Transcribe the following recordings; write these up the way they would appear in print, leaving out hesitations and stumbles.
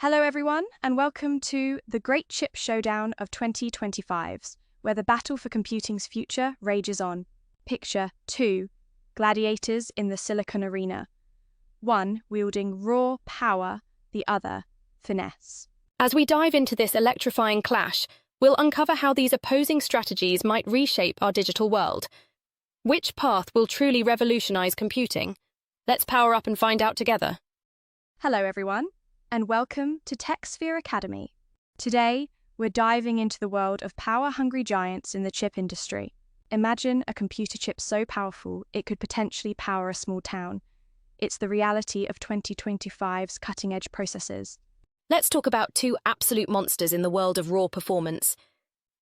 Hello everyone, and welcome to the Great Chip Showdown of 2025s, where the battle for computing's future rages on. Picture 2 gladiators in the silicon arena. One wielding raw power, the other finesse. As we dive into this electrifying clash, we'll uncover how these opposing strategies might reshape our digital world. Which path will truly revolutionize computing? Let's power up and find out together. Hello everyone, and welcome to TechSphere Academy. Today, we're diving into the world of power-hungry giants in the chip industry. Imagine a computer chip so powerful it could potentially power a small town. It's the reality of 2025's cutting-edge processors. Let's talk about two absolute monsters in the world of raw performance.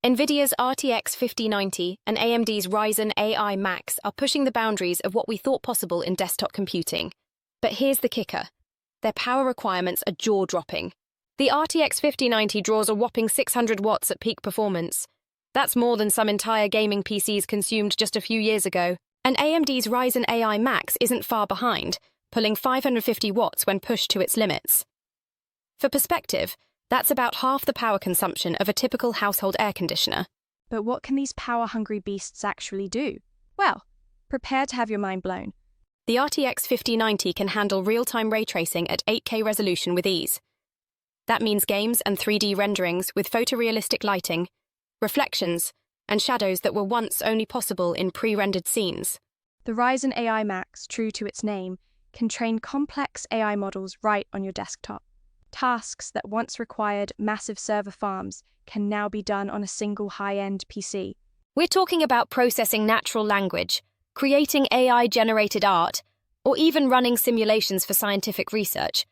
Nvidia's RTX 5090 and AMD's Ryzen AI Max are pushing the boundaries of what we thought possible in desktop computing. But here's the kicker. Their power requirements are jaw-dropping. The RTX 5090 draws a whopping 600 watts at peak performance. That's more than some entire gaming PCs consumed just a few years ago. And AMD's Ryzen AI Max isn't far behind, pulling 550 watts when pushed to its limits. For perspective, that's about half the power consumption of a typical household air conditioner. But what can these power-hungry beasts actually do? Well, prepare to have your mind blown. The RTX 5090 can handle real-time ray tracing at 8K resolution with ease. That means games and 3D renderings with photorealistic lighting, reflections, and shadows that were once only possible in pre-rendered scenes. The Ryzen AI Max, true to its name, can train complex AI models right on your desktop. Tasks that once required massive server farms can now be done on a single high-end PC. We're talking about processing natural language, creating AI-generated art, or even running simulations for scientific research,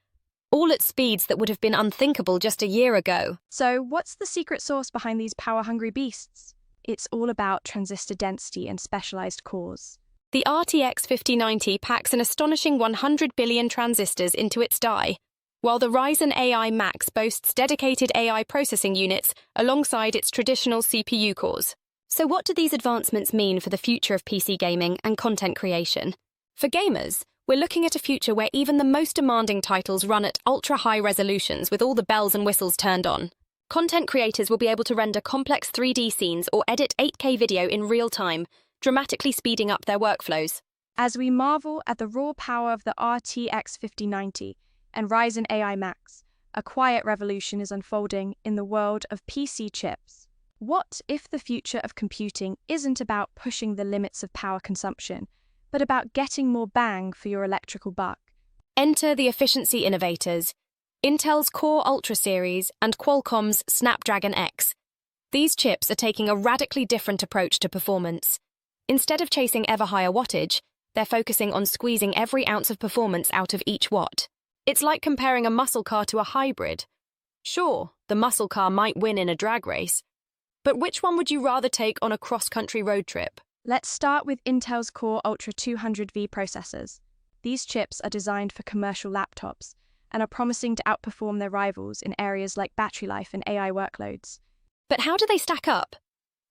all at speeds that would have been unthinkable just a year ago. So, what's the secret sauce behind these power-hungry beasts? It's all about transistor density and specialized cores. The RTX 5090 packs an astonishing 100 billion transistors into its die, while the Ryzen AI Max boasts dedicated AI processing units alongside its traditional CPU cores. So what do these advancements mean for the future of PC gaming and content creation? For gamers, we're looking at a future where even the most demanding titles run at ultra-high resolutions with all the bells and whistles turned on. Content creators will be able to render complex 3D scenes or edit 8K video in real time, dramatically speeding up their workflows. As we marvel at the raw power of the RTX 5090 and Ryzen AI Max, a quiet revolution is unfolding in the world of PC chips. What if the future of computing isn't about pushing the limits of power consumption, but about getting more bang for your electrical buck? Enter the efficiency innovators, Intel's Core Ultra series and Qualcomm's Snapdragon X. These chips are taking a radically different approach to performance. Instead of chasing ever higher wattage, they're focusing on squeezing every ounce of performance out of each watt. It's like comparing a muscle car to a hybrid. Sure, the muscle car might win in a drag race, but which one would you rather take on a cross-country road trip? Let's start with Intel's Core Ultra 200V processors. These chips are designed for commercial laptops and are promising to outperform their rivals in areas like battery life and AI workloads. But how do they stack up?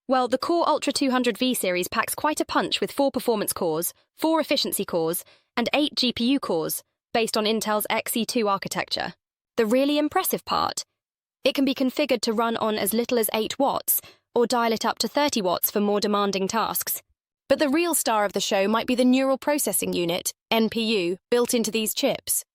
Well, the Core Ultra 200V series packs quite a punch with 4 performance cores, 4 efficiency cores, and 8 GPU cores, based on Intel's Xe2 architecture. The really impressive part? It can be configured to run on as little as 8 watts, or dial it up to 30 watts for more demanding tasks. But the real star of the show might be the Neural Processing Unit, NPU, built into these chips.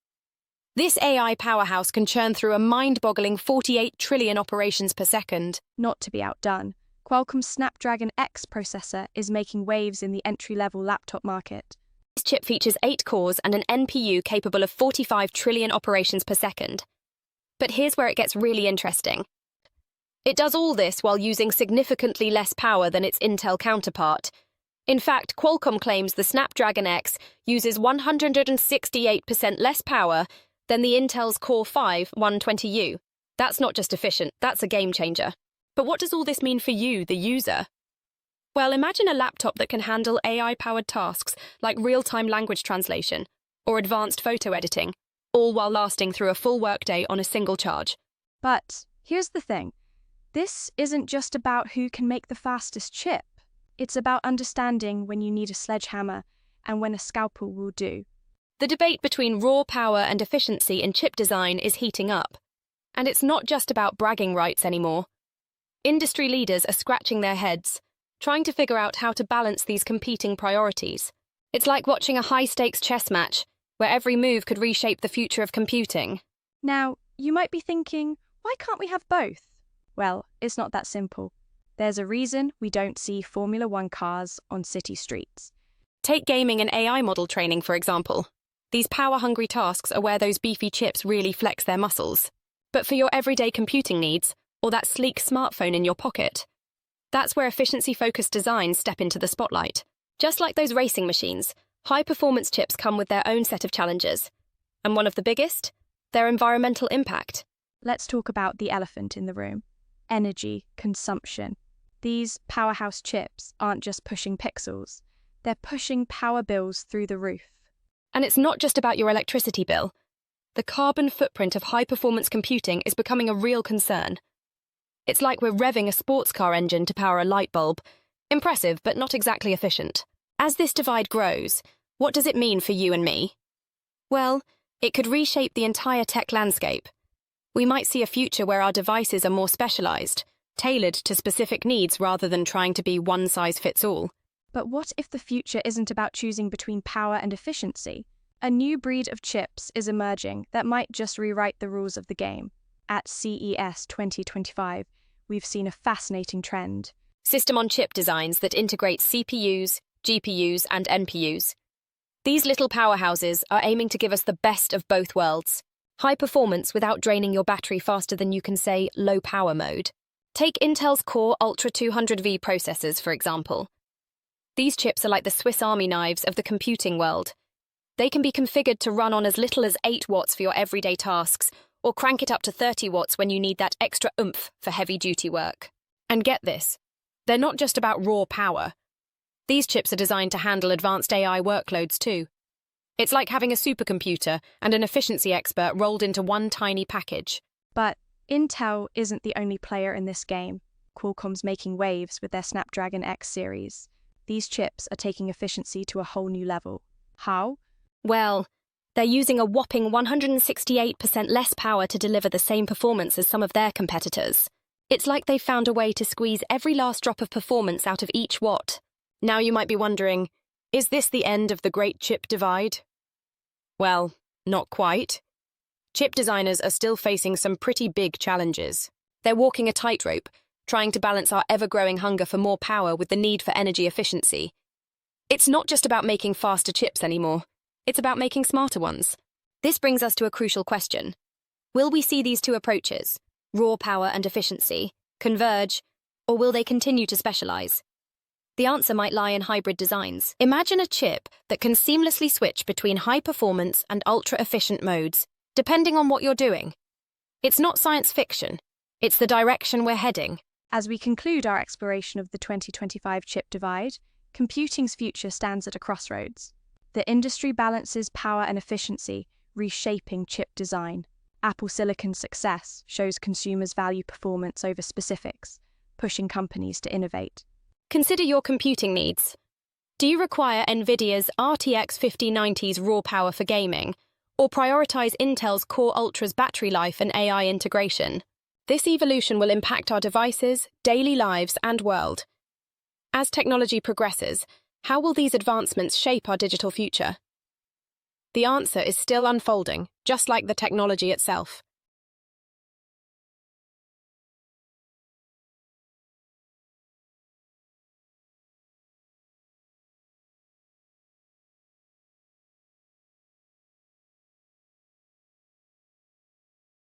This AI powerhouse can churn through a mind-boggling 48 trillion operations per second. Not to be outdone, Qualcomm's Snapdragon X processor is making waves in the entry-level laptop market. This chip features 8 cores and an NPU capable of 45 trillion operations per second. But here's where it gets really interesting. It does all this while using significantly less power than its Intel counterpart. In fact, Qualcomm claims the Snapdragon X uses 168% less power than the Intel's Core 5 120U. That's not just efficient, that's a game changer. But what does all this mean for you, the user? Well, imagine a laptop that can handle AI-powered tasks like real-time language translation or advanced photo editing, all while lasting through a full workday on a single charge. But here's the thing. This isn't just about who can make the fastest chip. It's about understanding when you need a sledgehammer and when a scalpel will do. The debate between raw power and efficiency in chip design is heating up. And it's not just about bragging rights anymore. Industry leaders are scratching their heads, trying to figure out how to balance these competing priorities. It's like watching a high-stakes chess match, where every move could reshape the future of computing. Now, you might be thinking, why can't we have both? Well, it's not that simple. There's a reason we don't see Formula One cars on city streets. Take gaming and AI model training, for example. These power-hungry tasks are where those beefy chips really flex their muscles. But for your everyday computing needs, or that sleek smartphone in your pocket, that's where efficiency-focused designs step into the spotlight. Just like those racing machines, high-performance chips come with their own set of challenges. And one of the biggest? Their environmental impact. Let's talk about the elephant in the room: energy consumption. These powerhouse chips aren't just pushing pixels, they're pushing power bills through the roof. And it's not just about your electricity bill. The carbon footprint of high-performance computing is becoming a real concern. It's like we're revving a sports car engine to power a light bulb. Impressive, but not exactly efficient. As this divide grows, what does it mean for you and me? Well, it could reshape the entire tech landscape. We might see a future where our devices are more specialized, tailored to specific needs rather than trying to be one-size-fits-all. But what if the future isn't about choosing between power and efficiency? A new breed of chips is emerging that might just rewrite the rules of the game. At CES 2025, we've seen a fascinating trend. System-on-chip designs that integrate CPUs, GPUs, and NPUs. These little powerhouses are aiming to give us the best of both worlds. High performance without draining your battery faster than you can say low power mode. Take Intel's Core Ultra 200V processors, for example. These chips are like the Swiss Army knives of the computing world. They can be configured to run on as little as 8 watts for your everyday tasks, or crank it up to 30 watts when you need that extra oomph for heavy-duty work. And get this, they're not just about raw power. These chips are designed to handle advanced AI workloads too. It's like having a supercomputer and an efficiency expert rolled into one tiny package. But Intel isn't the only player in this game. Qualcomm's making waves with their Snapdragon X series. These chips are taking efficiency to a whole new level. How? Well, they're using a whopping 168% less power to deliver the same performance as some of their competitors. It's like they've found a way to squeeze every last drop of performance out of each watt. Now you might be wondering, is this the end of the great chip divide? Well, not quite. Chip designers are still facing some pretty big challenges. They're walking a tightrope, trying to balance our ever-growing hunger for more power with the need for energy efficiency. It's not just about making faster chips anymore. It's about making smarter ones. This brings us to a crucial question. Will we see these two approaches, raw power and efficiency, converge, or will they continue to specialize? The answer might lie in hybrid designs. Imagine a chip that can seamlessly switch between high-performance and ultra-efficient modes, depending on what you're doing. It's not science fiction. It's the direction we're heading. As we conclude our exploration of the 2025 chip divide, computing's future stands at a crossroads. The industry balances power and efficiency, reshaping chip design. Apple Silicon's success shows consumers value performance over specifics, pushing companies to innovate. Consider your computing needs. Do you require Nvidia's RTX 5090's raw power for gaming, or prioritize Intel's Core Ultra's battery life and AI integration? This evolution will impact our devices, daily lives, and world. As technology progresses, how will these advancements shape our digital future? The answer is still unfolding, just like the technology itself.